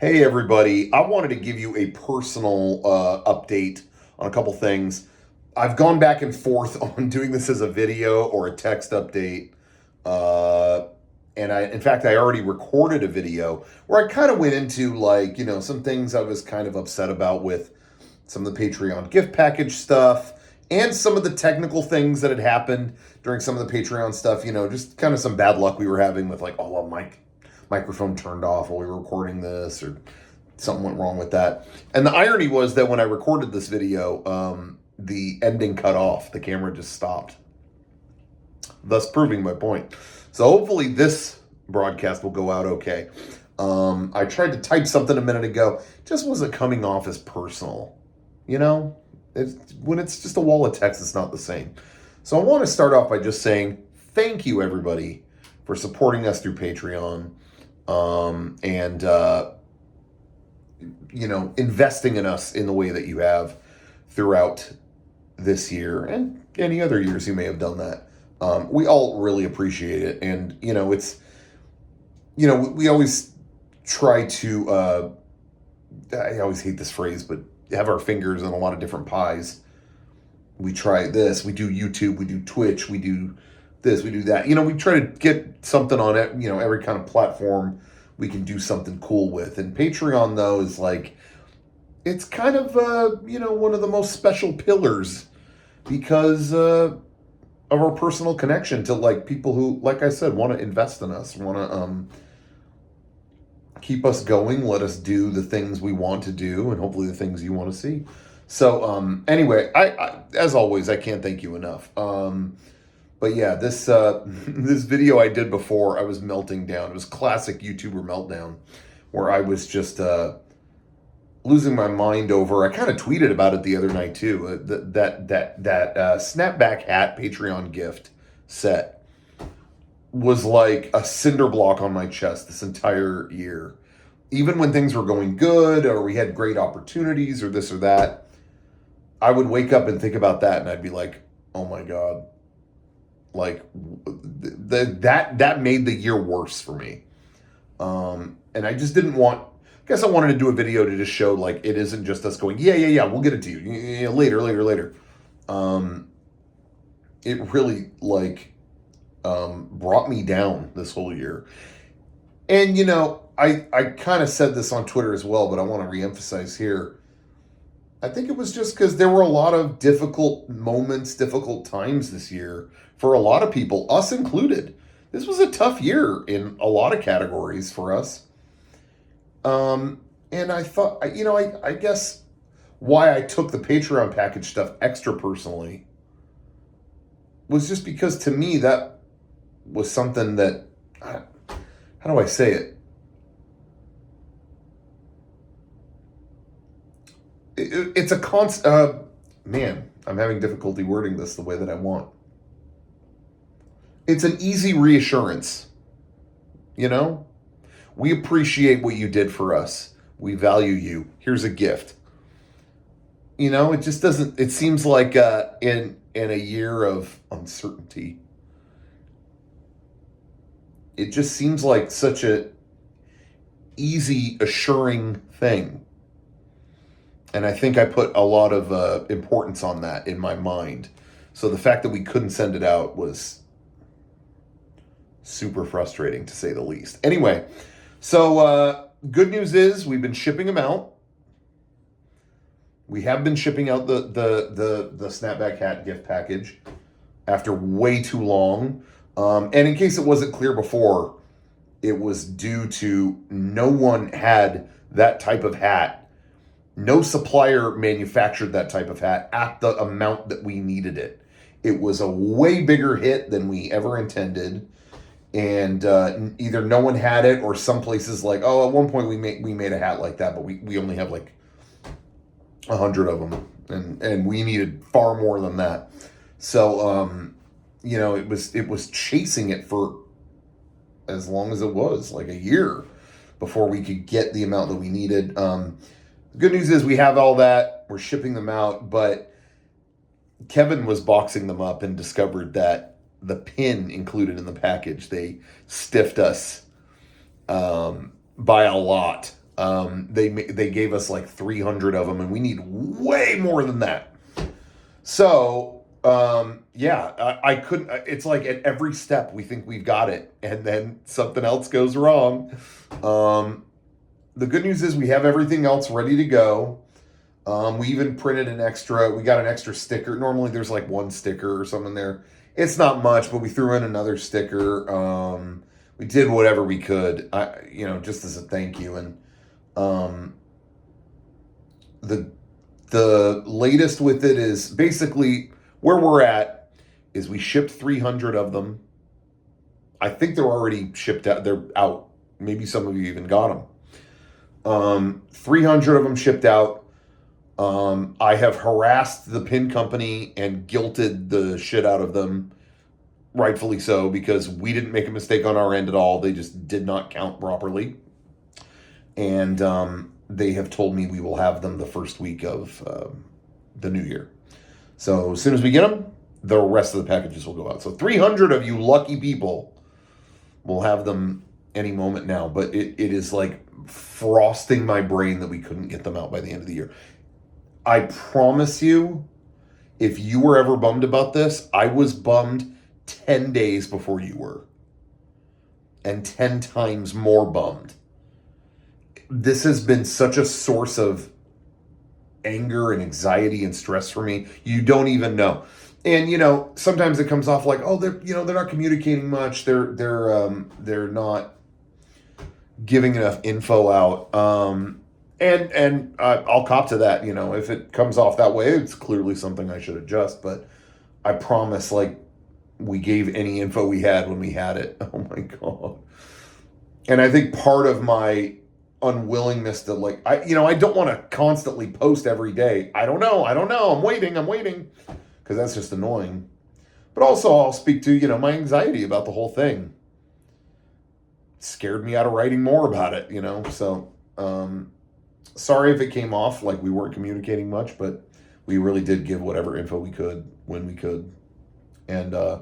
Hey, everybody. I wanted to give you a personal update on a couple things. I've gone back and forth on doing this as a video or a text update. Uh, in fact, I already recorded a video where I kind of went into some things I was kind of upset about with some of the Patreon gift package stuff and some of the technical things that had happened during some of the Patreon stuff, just kind of some bad luck we were having with microphone turned off while we were recording this, or something went wrong with that. And the irony was that when I recorded this video, the ending cut off. The camera just stopped, thus proving my point. So hopefully this broadcast will go out okay. I tried to type something a minute ago. It just wasn't coming off as personal. When it's just a wall of text, it's not the same. So I want to start off by just saying thank you, everybody, for supporting us through Patreon. And investing in us in the way that you have throughout this year and any other years you may have done that. We all really appreciate it. And, we always try to, I always hate this phrase, but have our fingers in a lot of different pies. We try this, we do YouTube, we do Twitch, we do this, we do that. We try to get something on it, every kind of platform we can do something cool with. And Patreon, though, is it's kind of, one of the most special pillars because of our personal connection to people who, like I said, want to invest in us, want to keep us going, let us do the things we want to do, and hopefully the things you want to see. So anyway, I as always, I can't thank you enough. But yeah, this this video I did before, I was melting down. It was classic YouTuber meltdown, where I was just losing my mind over. I kind of tweeted about it the other night too. That snapback hat Patreon gift set was like a cinder block on my chest this entire year. Even when things were going good, or we had great opportunities, or this or that, I would wake up and think about that, and I'd be like, "Oh my God." That made the year worse for me. And I just didn't want, I guess I wanted to do a video to just show it isn't just us going, yeah, we'll get it to you. Yeah, later. It really brought me down this whole year. And I kind of said this on Twitter as well, but I want to reemphasize here. I think it was just because there were a lot of difficult moments, difficult times this year for a lot of people, us included. This was a tough year in a lot of categories for us. And I thought, I guess why I took the Patreon package stuff extra personally was just because to me that was something that, how do I say it? It's a constant, man, I'm having difficulty wording this the way that I want. It's an easy reassurance. We appreciate what you did for us. We value you. Here's a gift. It just doesn't, it seems like in a year of uncertainty, it just seems like such a easy, assuring thing. And I think I put a lot of importance on that in my mind. So the fact that we couldn't send it out was super frustrating, to say the least. Anyway, so good news is we've been shipping them out. We have been shipping out the snapback hat gift package after way too long. And in case it wasn't clear before, it was due to no one had that type of hat. No supplier manufactured that type of hat at the amount that we needed it. It was a way bigger hit than we ever intended. And either no one had it, or some places at one point we made a hat like that, but we only have 100 of them. And we needed far more than that. So, it was chasing it for as long as it was, a year, before we could get the amount that we needed. The good news is we have all that. We're shipping them out, but Kevin was boxing them up and discovered that the pin included in the package, they stiffed us by a lot. They gave us like 300 of them, and we need way more than that. So yeah, I couldn't. It's like at every step we think we've got it, and then something else goes wrong. The good news is we have everything else ready to go. We even printed an extra. We got an extra sticker. Normally there's like one sticker or something there. It's not much, but we threw in another sticker. We did whatever we could, just as a thank you. And the latest with it is basically where we're at is we shipped 300 of them. I think they're already shipped out. They're out. Maybe some of you even got them. 300 of them shipped out. I have harassed the pin company and guilted the shit out of them, rightfully so, because we didn't make a mistake on our end at all. They just did not count properly. And they have told me we will have them the first week of the new year. So as soon as we get them, the rest of the packages will go out. So 300 of you lucky people will have them any moment now. But it is like frosting my brain that we couldn't get them out by the end of the year. I promise you, if you were ever bummed about this, I was bummed 10 days before you were. And 10 times more bummed. This has been such a source of anger and anxiety and stress for me. You don't even know. And sometimes it comes off like, oh, they're not communicating much. They're not giving enough info out. And I'll cop to that. If it comes off that way, it's clearly something I should adjust. But I promise, we gave any info we had when we had it. Oh my God. And I think part of my unwillingness to I don't want to constantly post every day. I don't know. I'm waiting. Because that's just annoying. But also I'll speak to, my anxiety about the whole thing. It scared me out of writing more about it, So, sorry if it came off like we weren't communicating much, but we really did give whatever info we could when we could. And I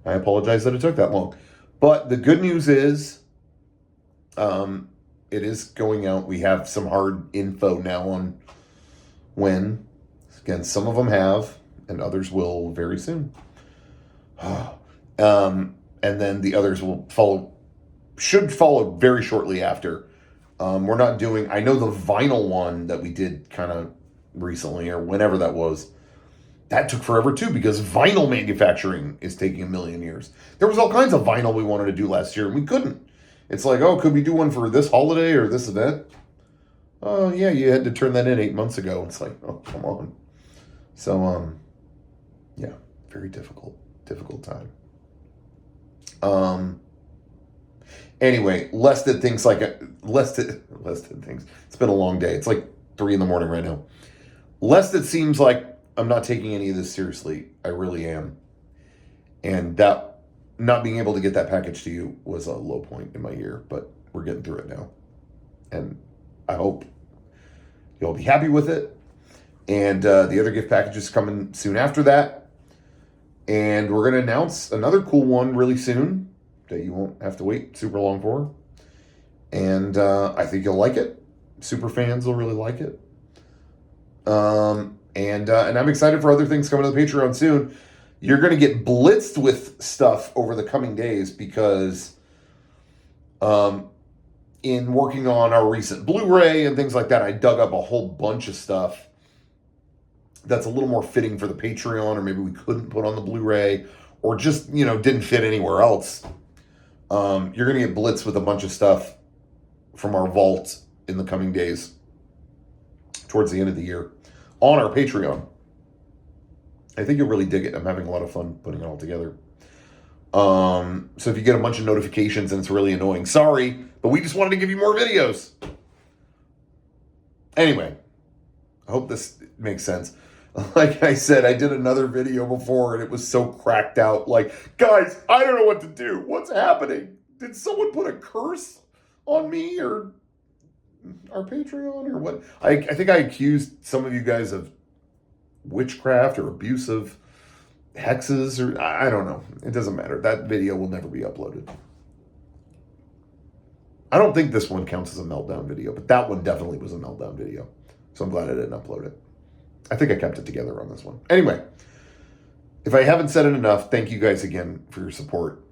apologize that it took that long. But the good news is it is going out. We have some hard info now on when. Again, some of them have, and others will very soon. And then the others will should follow very shortly after. We're not doing, I know the vinyl one that we did kind of recently or whenever that was, that took forever too because vinyl manufacturing is taking a million years. There was all kinds of vinyl we wanted to do last year and we couldn't. It's like, oh, could we do one for this holiday or this event? Oh, yeah, you had to turn that in 8 months ago. It's like, oh, come on. So, yeah, very difficult time. Anyway, less than things. It's been a long day. It's like 3 a.m. right now. Lest it seems like I'm not taking any of this seriously. I really am. And that not being able to get that package to you was a low point in my year, but we're getting through it now. And I hope you'll be happy with it. And the other gift package is coming soon after that. And we're going to announce another cool one really soon that you won't have to wait super long for. And I think you'll like it. Super fans will really like it. And I'm excited for other things coming to the Patreon soon. You're going to get blitzed with stuff over the coming days because in working on our recent Blu-ray and things like that, I dug up a whole bunch of stuff that's a little more fitting for the Patreon, or maybe we couldn't put on the Blu-ray, or just, didn't fit anywhere else. You're going to get blitzed with a bunch of stuff from our vault in the coming days towards the end of the year on our Patreon. I think you'll really dig it. I'm having a lot of fun putting it all together. So if you get a bunch of notifications and it's really annoying, sorry, but we just wanted to give you more videos. Anyway, I hope this makes sense. Like I said, I did another video before and it was so cracked out. Like, guys, I don't know what to do. What's happening? Did someone put a curse on me or our Patreon or what? I think I accused some of you guys of witchcraft or abusive hexes or I don't know. It doesn't matter. That video will never be uploaded. I don't think this one counts as a meltdown video, but that one definitely was a meltdown video. So I'm glad I didn't upload it. I think I kept it together on this one. Anyway, if I haven't said it enough, thank you guys again for your support.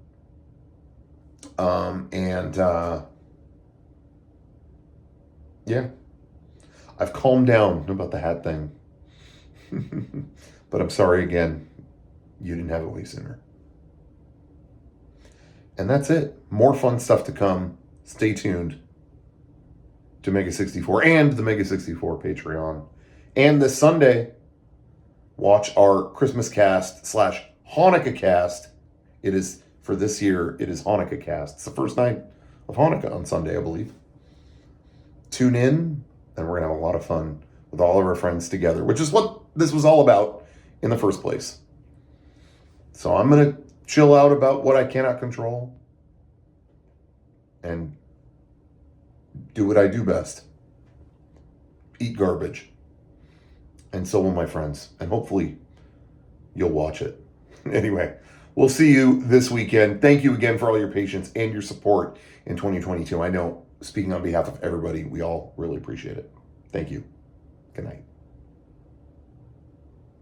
Yeah, I've calmed down about the hat thing. But I'm sorry again, you didn't have it way sooner. And that's it. More fun stuff to come. Stay tuned to Mega 64 and the Mega 64 Patreon. And this Sunday, watch our Christmas cast / Hanukkah cast. It is, for this year, it is Hanukkah cast. It's the first night of Hanukkah on Sunday, I believe. Tune in, and we're going to have a lot of fun with all of our friends together, which is what this was all about in the first place. So I'm going to chill out about what I cannot control and do what I do best. Eat garbage. And so will my friends. And hopefully you'll watch it. Anyway, we'll see you this weekend. Thank you again for all your patience and your support in 2022. I know, speaking on behalf of everybody, we all really appreciate it. Thank you. Good night.